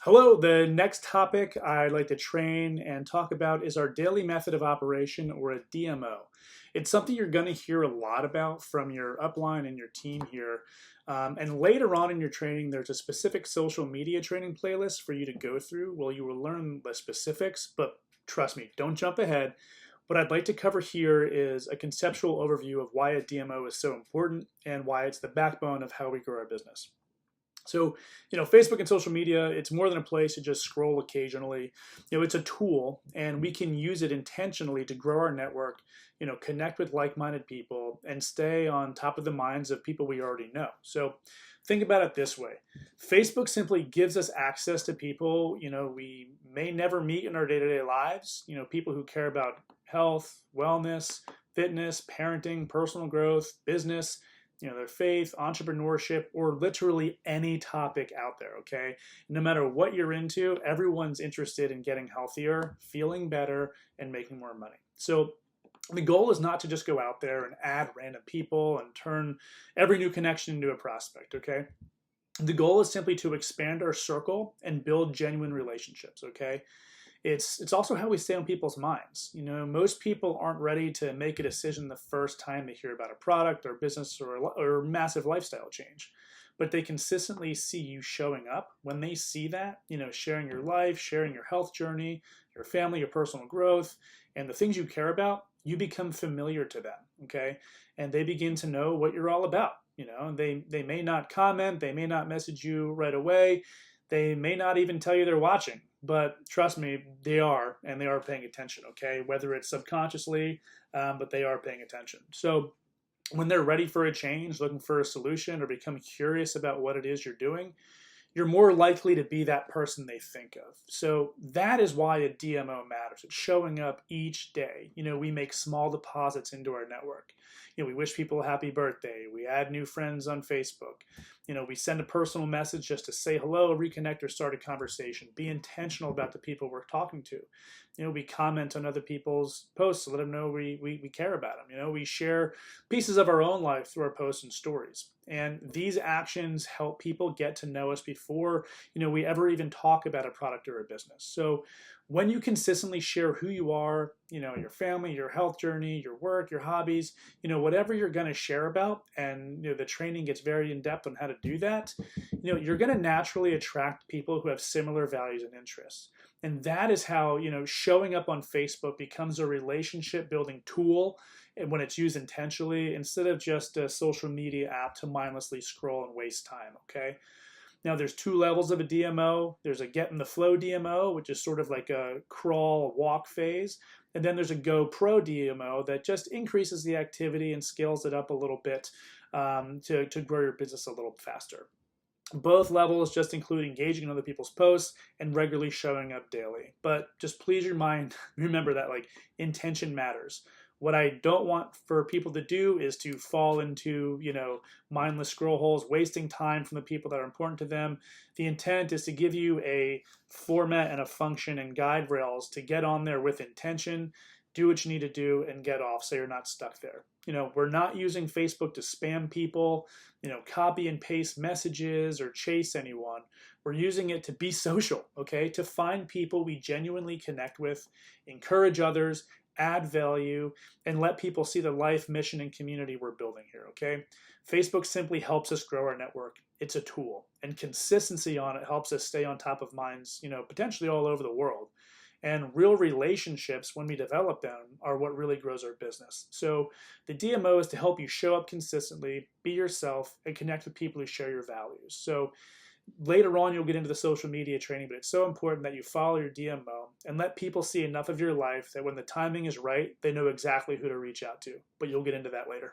Hello, the next topic I'd like to train and talk about is our daily method of operation, or a DMO. It's something you're going to hear a lot about from your upline and your team here. And later on in your training, there's a specific social media training playlist for you to go through. Well, you will learn the specifics, but trust me, don't jump ahead. What I'd like to cover here is a conceptual overview of why a DMO is so important and why it's the backbone of how we grow our business. So, Facebook and social media, it's more than a place to just scroll occasionally. It's a tool and we can use it intentionally to grow our network, connect with like-minded people and stay on top of the minds of people we already know. So think about it this way. Facebook simply gives us access to people, we may never meet in our day-to-day lives, people who care about health, wellness, fitness, parenting, personal growth, business, their faith, entrepreneurship, or literally any topic out there, okay? No matter what you're into, everyone's interested in getting healthier, feeling better, and making more money. So the goal is not to just go out there and add random people and turn every new connection into a prospect, okay? The goal is simply to expand our circle and build genuine relationships, okay? It's also how we stay on people's minds. Most people aren't ready to make a decision the first time they hear about a product or business or massive lifestyle change. But they consistently see you showing up. When they see that, sharing your life, sharing your health journey, your family, your personal growth, and the things you care about, you become familiar to them, okay? And they begin to know what you're all about. They may not comment, they may not message you right away, they may not even tell you they're watching, but trust me, they are, and they are paying attention, okay? Whether it's subconsciously, but they are paying attention. So when they're ready for a change, looking for a solution, or become curious about what it is you're doing, you're more likely to be that person they think of. So that is why a DMO matters. It's showing up each day. We make small deposits into our network. We wish people a happy birthday. We add new friends on Facebook. We send a personal message just to say hello, reconnect, or start a conversation. Be intentional about the people we're talking to. We comment on other people's posts to let them know we care about them. We share pieces of our own life through our posts and stories. And these actions help people get to know us before, we ever even talk about a product or a business. So when you consistently share who you are, your family, your health journey, your work, your hobbies, whatever you're going to share about, and the training gets very in depth on how to do that, you're going to naturally attract people who have similar values and interests. And that is how, showing up on Facebook becomes a relationship building tool when it's used intentionally, instead of just a social media app to mindlessly scroll and waste time, okay? Now there's two levels of a DMO. There's a get in the flow DMO, which is sort of like a crawl, walk phase. And then there's a go pro DMO that just increases the activity and scales it up a little bit to grow your business a little faster. Both levels just include engaging in other people's posts and regularly showing up daily. But just please your mind, remember that intention matters. What I don't want for people to do is to fall into, mindless scroll holes, wasting time from the people that are important to them. The intent is to give you a format and a function and guide rails to get on there with intention, do what you need to do, and get off so you're not stuck there. We're not using Facebook to spam people, copy and paste messages or chase anyone. We're using it to be social, okay? To find people we genuinely connect with, encourage others, add value, and let people see the life, mission, and community we're building here, okay? Facebook simply helps us grow our network. It's a tool, and consistency on it helps us stay on top of minds, potentially all over the world. And real relationships, when we develop them, are what really grows our business. So the DMO is to help you show up consistently, be yourself, and connect with people who share your values. So later on, you'll get into the social media training, but it's so important that you follow your DMO and let people see enough of your life that when the timing is right, they know exactly who to reach out to. But you'll get into that later.